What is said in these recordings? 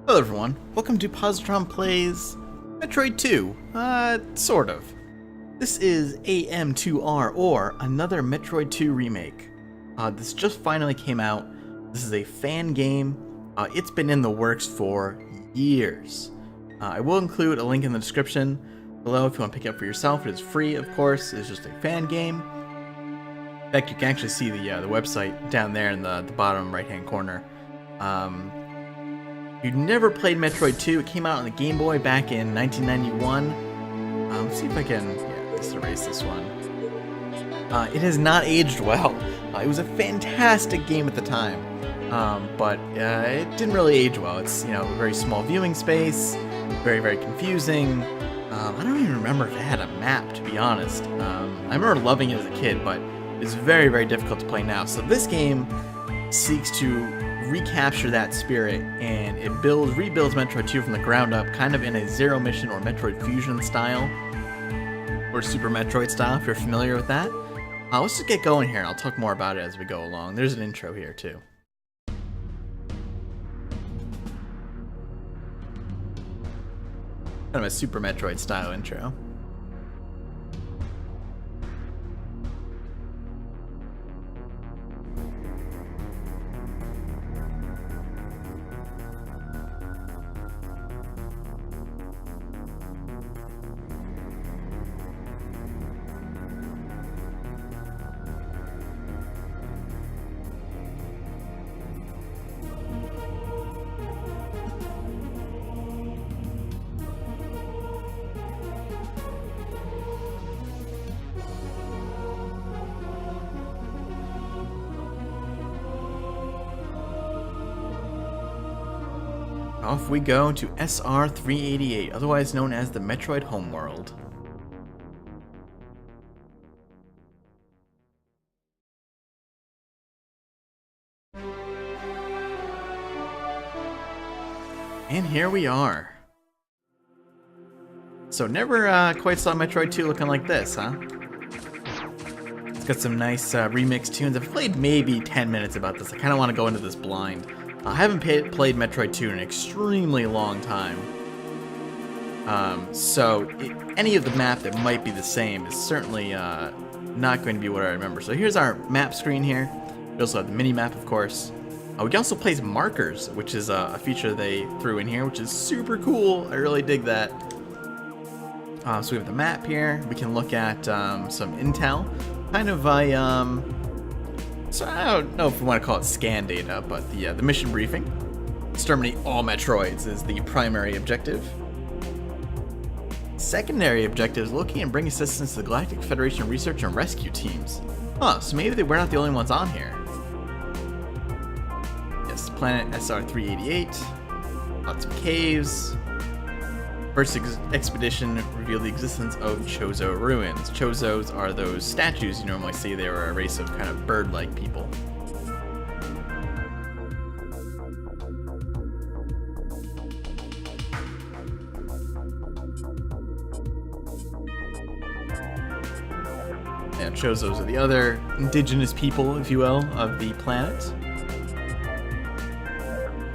Hello everyone, welcome to Positron Plays Metroid 2, sort of. This is AM2R, or Another Metroid 2 Remake. This just finally came out. This is a fan game. It's been in the works for years. I will include a link in the description below if you want to pick it up for yourself. It is free, of course. It's just a fan game. In fact, you can actually see the website down there in the bottom right-hand corner. If you've never played Metroid 2, it came out on the Game Boy back in 1991. Let's see if I can just erase this one. It has not aged well. It was a fantastic game at the time, but it didn't really age well. It's a very small viewing space, very, very confusing. I don't even remember if it had a map, to be honest. I remember loving it as a kid, but it's very, very difficult to play now. So this game seeks to recapture that spirit, and it rebuilds Metroid 2 from the ground up, kind of in a Zero Mission or Metroid Fusion style, or Super Metroid style, if you're familiar with that. Let's just get going here. I'll talk more about it as we go along. There's an intro here, too. Kind of a Super Metroid style intro. Off we go to SR388, otherwise known as the Metroid Homeworld. And here we are. So never quite saw Metroid 2 looking like this, huh? It's got some nice remix tunes. I've played maybe 10 minutes about this. I kind of want to go into this blind. I haven't played Metroid 2 in an extremely long time. Any of the map that might be the same is certainly not going to be what I remember. So here's our map screen here. We also have the mini-map, of course. We can also place markers, which is a feature they threw in here, which is super cool. I really dig that. So we have the map here. We can look at some intel. Kind of a... So I don't know if we want to call it scan data, but the mission briefing. Exterminate all Metroids is the primary objective. Secondary objectives: locate and bring assistance to the Galactic Federation research and rescue teams. Huh, so maybe we're not the only ones on here. Yes, planet SR388. Lots of caves. First expedition revealed the existence of Chozo ruins. Chozos are those statues you normally see. They were a race of kind of bird-like people. And Chozos are the other indigenous people, if you will, of the planet.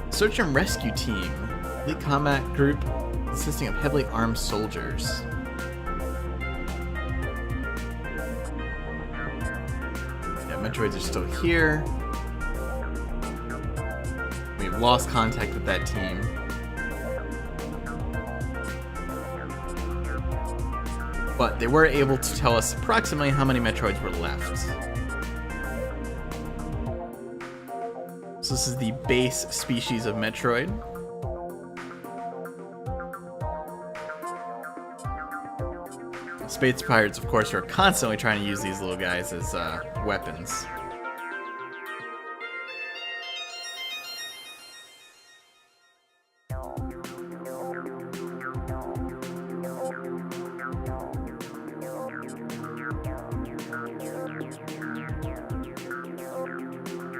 Search and rescue team. Elite combat group consisting of heavily armed soldiers. Yeah, Metroids are still here. We've lost contact with that team. But they were able to tell us approximately how many Metroids were left. So this is the base species of Metroid. Space pirates, of course, are constantly trying to use these little guys as weapons.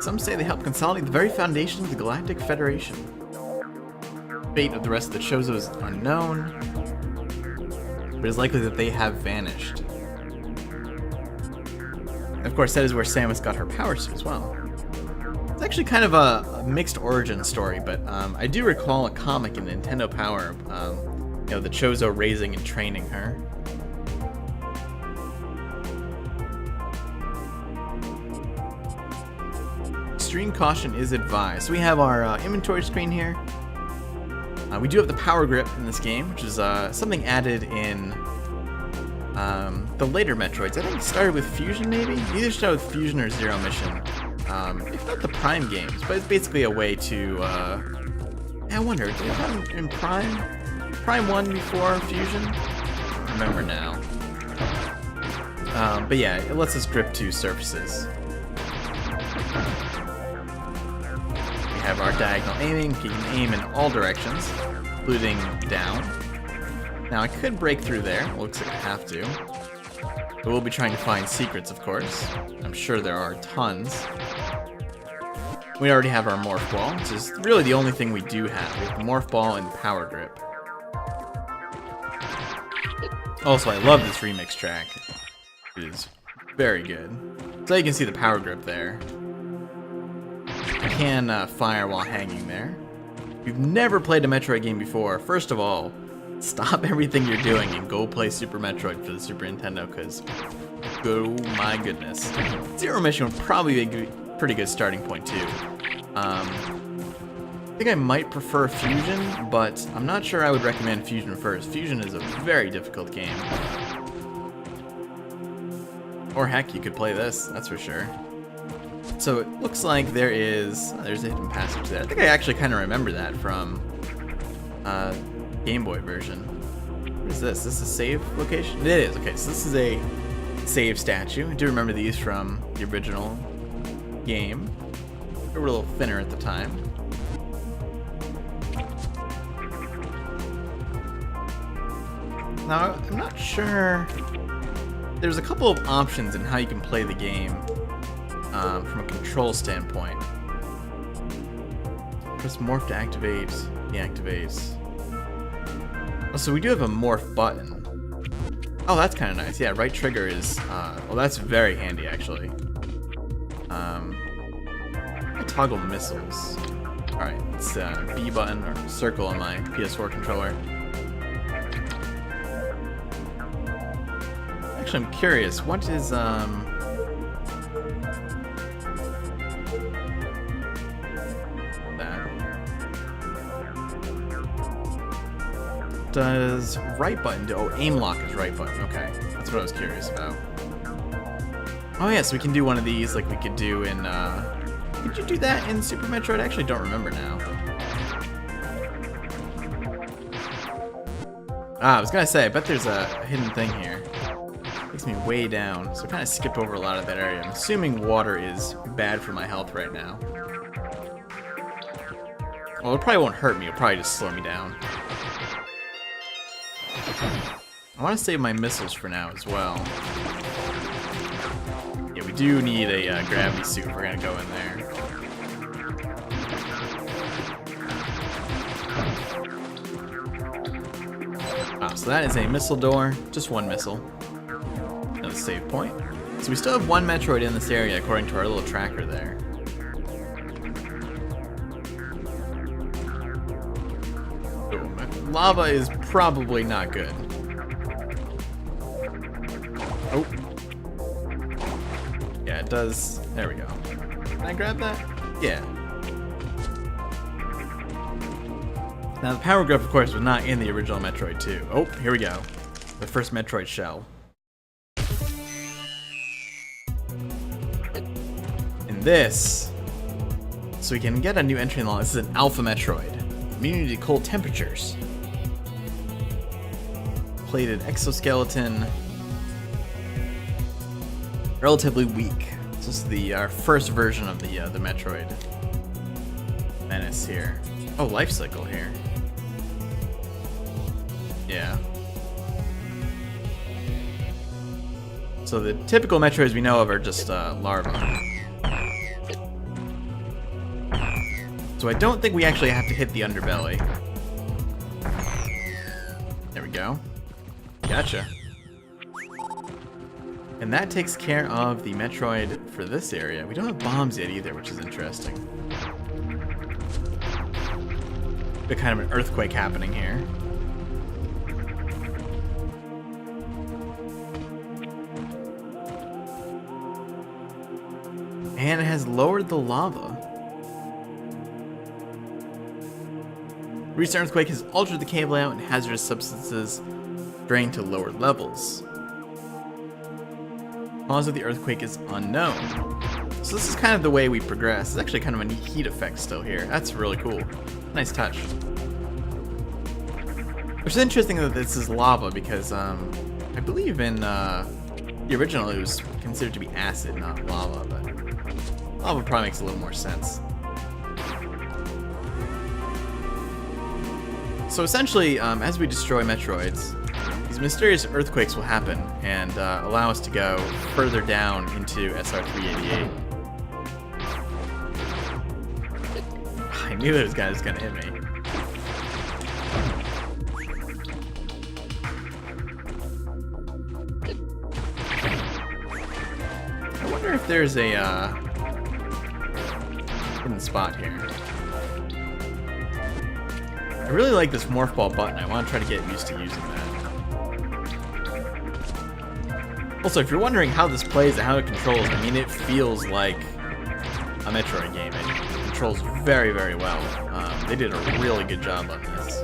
Some say they help consolidate the very foundation of the Galactic Federation. The fate of the rest of the Chozo is unknown, but it's likely that they have vanished. And of course, that is where Samus got her power suit as well. It's actually kind of a mixed origin story, but I do recall a comic in Nintendo Power, you know, the Chozo raising and training her. Extreme caution is advised. So we have our inventory screen here. We do have the power grip in this game, which is something added in the later Metroids. I think it started with Fusion, maybe? It either started with Fusion or Zero Mission. If not the Prime games, but it's basically a way to, I wonder, did it have in Prime? Prime 1 before Fusion? I don't remember now. But yeah, it lets us grip two surfaces. We have our diagonal aiming, you can aim in all directions, including down. Now I could break through there, looks like I have to. But we'll be trying to find secrets, of course. I'm sure there are tons. We already have our morph ball, which is really the only thing we do have. We have the morph ball and power grip. Also, I love this remix track. It is very good. So you can see the power grip there. You can fire while hanging there. If you've never played a Metroid game before, first of all, stop everything you're doing and go play Super Metroid for the Super Nintendo, because, oh my goodness. Zero Mission would probably be a pretty good starting point too. I think I might prefer Fusion, but I'm not sure I would recommend Fusion first. Fusion is a very difficult game. Or heck, you could play this, that's for sure. So it looks like there's a hidden passage there. I think I actually kind of remember that from Game Boy version. What is this? Is this a save location? It is. Okay, so this is a save statue. I do remember these from the original game. They were a little thinner at the time. Now, I'm not sure. There's a couple of options in how you can play the game from a control standpoint. Press morph to activate, deactivates. Oh, so we do have a morph button. Oh, that's kind of nice. Yeah, right trigger is, well, that's very handy, actually. I toggle missiles. Alright, it's B button or circle on my PS4 controller. Actually, I'm curious, what is, does right button do? Oh, aim lock is right button. Okay, that's what I was curious about. Oh yeah, so we can do one of these like we could do in, did you do that in Super Metroid? I actually don't remember now. I was gonna say, I bet there's a hidden thing here. Takes me way down, so I kind of skipped over a lot of that area. I'm assuming water is bad for my health right now. Well, it probably won't hurt me, it'll probably just slow me down. I want to save my missiles for now as well. Yeah, we do need a gravity suit if we're going to go in there. So that is a missile door. Just one missile. Another save point. So we still have one Metroid in this area according to our little tracker there. Lava is probably not good. Oh. Yeah, it does. There we go. Can I grab that? Yeah. Now, the power grip, of course, was not in the original Metroid 2. Oh, here we go. The first Metroid shell. And this, so we can get a new entry in the law. This is an Alpha Metroid. Immunity to cold temperatures. Plated exoskeleton. Relatively weak. This is our first version of the Metroid menace here. Oh, life cycle here. Yeah. So the typical Metroids we know of are just larvae. So I don't think we actually have to hit the underbelly. There we go. Gotcha. And that takes care of the Metroid for this area. We don't have bombs yet either, which is interesting. Got kind of an earthquake happening here. And it has lowered the lava. Recent earthquake has altered the cave layout and hazardous substances drained to lower levels. Cause of the earthquake is unknown. So this is kind of the way we progress. It's actually kind of a neat heat effect still here. That's really cool. Nice touch. Which is interesting that this is lava because I believe in the original it was considered to be acid, not lava, but lava probably makes a little more sense. So essentially, as we destroy Metroids, these mysterious earthquakes will happen and allow us to go further down into SR388. I knew those guys were gonna hit me. I wonder if there's a hidden spot here. I really like this morph ball button. I want to try to get used to using that. Also, if you're wondering how this plays and how it controls, I mean, it feels like a Metroid game. It controls very, very well. They did a really good job on this.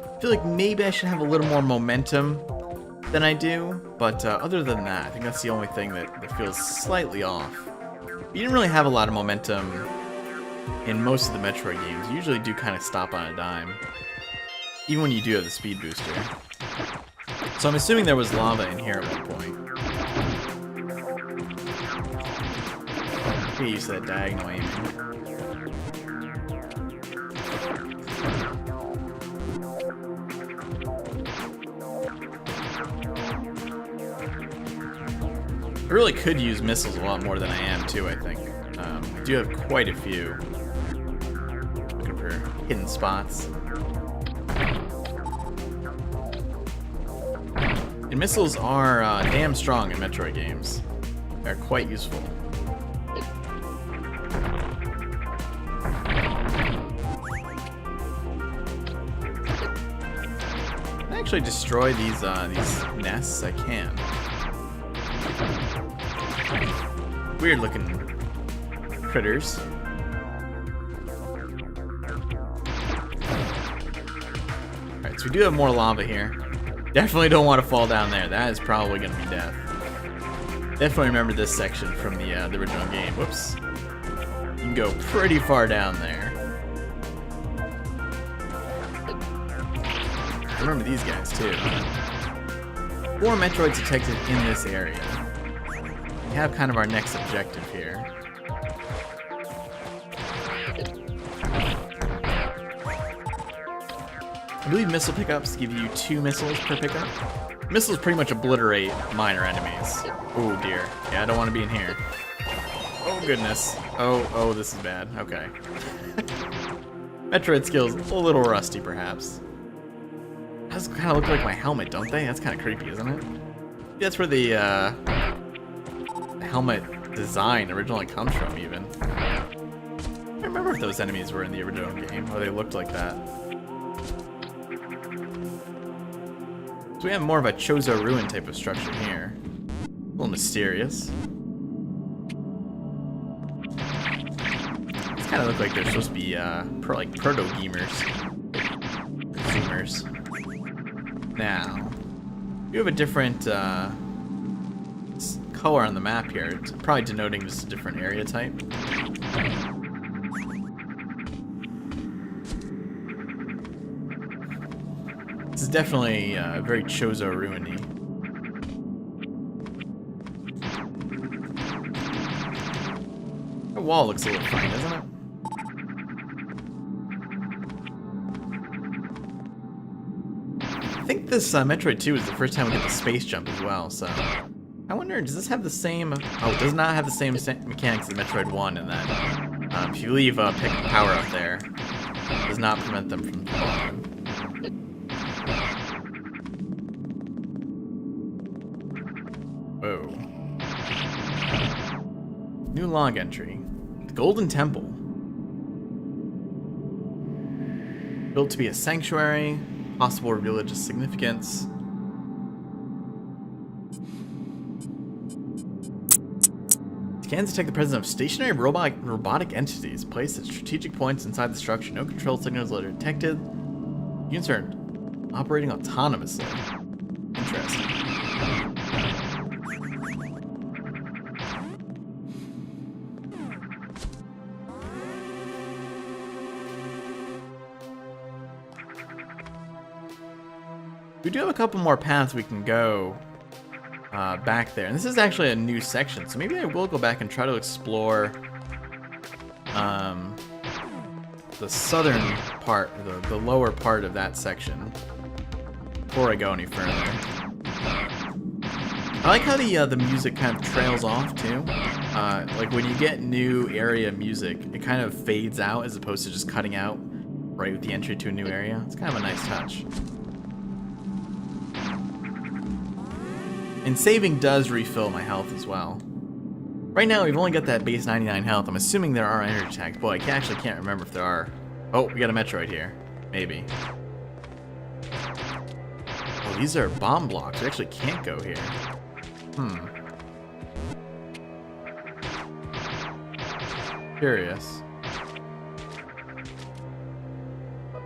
I feel like maybe I should have a little more momentum than I do, but other than that, I think that's the only thing that feels slightly off. You didn't really have a lot of momentum in most of the Metroid games. You usually do kind of stop on a dime, even when you do have the speed booster. So I'm assuming there was lava in here at one point. Get used to that diagonal aiming. I really could use missiles a lot more than I am, too, I think. I do have quite a few. Looking for hidden spots. And missiles are damn strong in Metroid games. They're quite useful. Can I actually destroy these nests? I can. Weird looking critters. Alright, so we do have more lava here. Definitely don't want to fall down there. That is probably going to be death. Definitely remember this section from the original game. Whoops. You can go pretty far down there. I remember these guys too. 4 Metroids detected in this area. We have kind of our next objective here. I believe missile pickups give you 2 missiles per pickup. Missiles pretty much obliterate minor enemies. Oh dear. Yeah, I don't want to be in here. Oh goodness. Oh, this is bad. Okay. Metroid skills a little rusty, perhaps. Those kind of look like my helmet, don't they? That's kind of creepy, isn't it? That's where the helmet design originally comes from, even. I don't remember if those enemies were in the original game, or they looked like that. So we have more of a Chozo Ruin type of structure here. A little mysterious. These kind of look like they're supposed to be like proto-gamers. Zoomers. Now, you have a different color on the map here. It's probably denoting just a different area type. This is definitely very Chozo Ruin-y. The wall looks a little funny, doesn't it? I think this Metroid 2 is the first time we get the space jump as well, so I wonder, does this have the same... Oh, it does not have the same mechanics as Metroid 1 in that. If you leave a pick power up there, it does not prevent them from falling. Whoa. New log entry. The Golden Temple. Built to be a sanctuary, possible religious significance. Scans detect the presence of stationary robotic entities placed at strategic points inside the structure. No control signals are detected. Units are operating autonomously. Interesting. We do have a couple more paths we can go back there. And this is actually a new section, so maybe I will go back and try to explore the southern part, the lower part of that section before I go any further. I like how the music kind of trails off too. Like when you get new area music, it kind of fades out as opposed to just cutting out right with the entry to a new area. It's kind of a nice touch. And saving does refill my health as well. Right now, we've only got that base 99 health. I'm assuming there are energy attacks. Boy, I actually can't remember if there are. Oh, we got a Metroid here. Maybe. Oh, these are bomb blocks. We actually can't go here. Curious.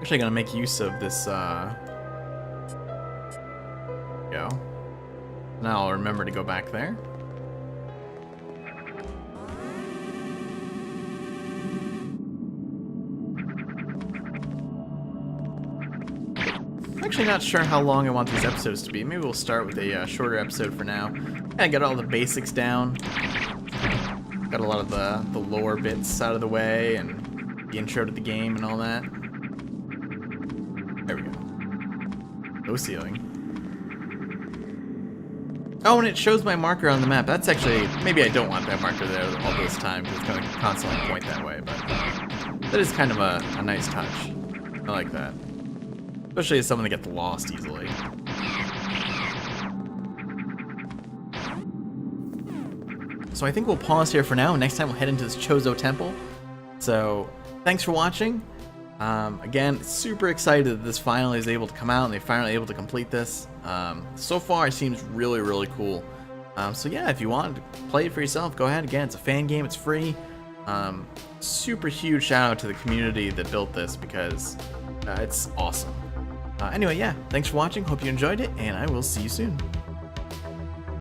Actually gonna make use of this, go. Now I'll remember to go back there. I'm actually not sure how long I want these episodes to be. Maybe we'll start with a shorter episode for now. I got all the basics down. Got a lot of the lore bits out of the way and the intro to the game and all that. There we go. No ceiling. Oh, and it shows my marker on the map. That's actually... Maybe I don't want that marker there all this time, because it's going to constantly point that way, but... That is kind of a nice touch. I like that. Especially as someone that gets lost easily. So I think we'll pause here for now, and next time we'll head into this Chozo Temple. So, thanks for watching. Again, super excited that this finally is able to come out and they're finally able to complete this. So far it seems really, really cool. So yeah, if you want to play it for yourself, go ahead. Again, it's a fan game, it's free. Super huge shout out to the community that built this because it's awesome. Anyway, yeah, thanks for watching, hope you enjoyed it, and I will see you soon.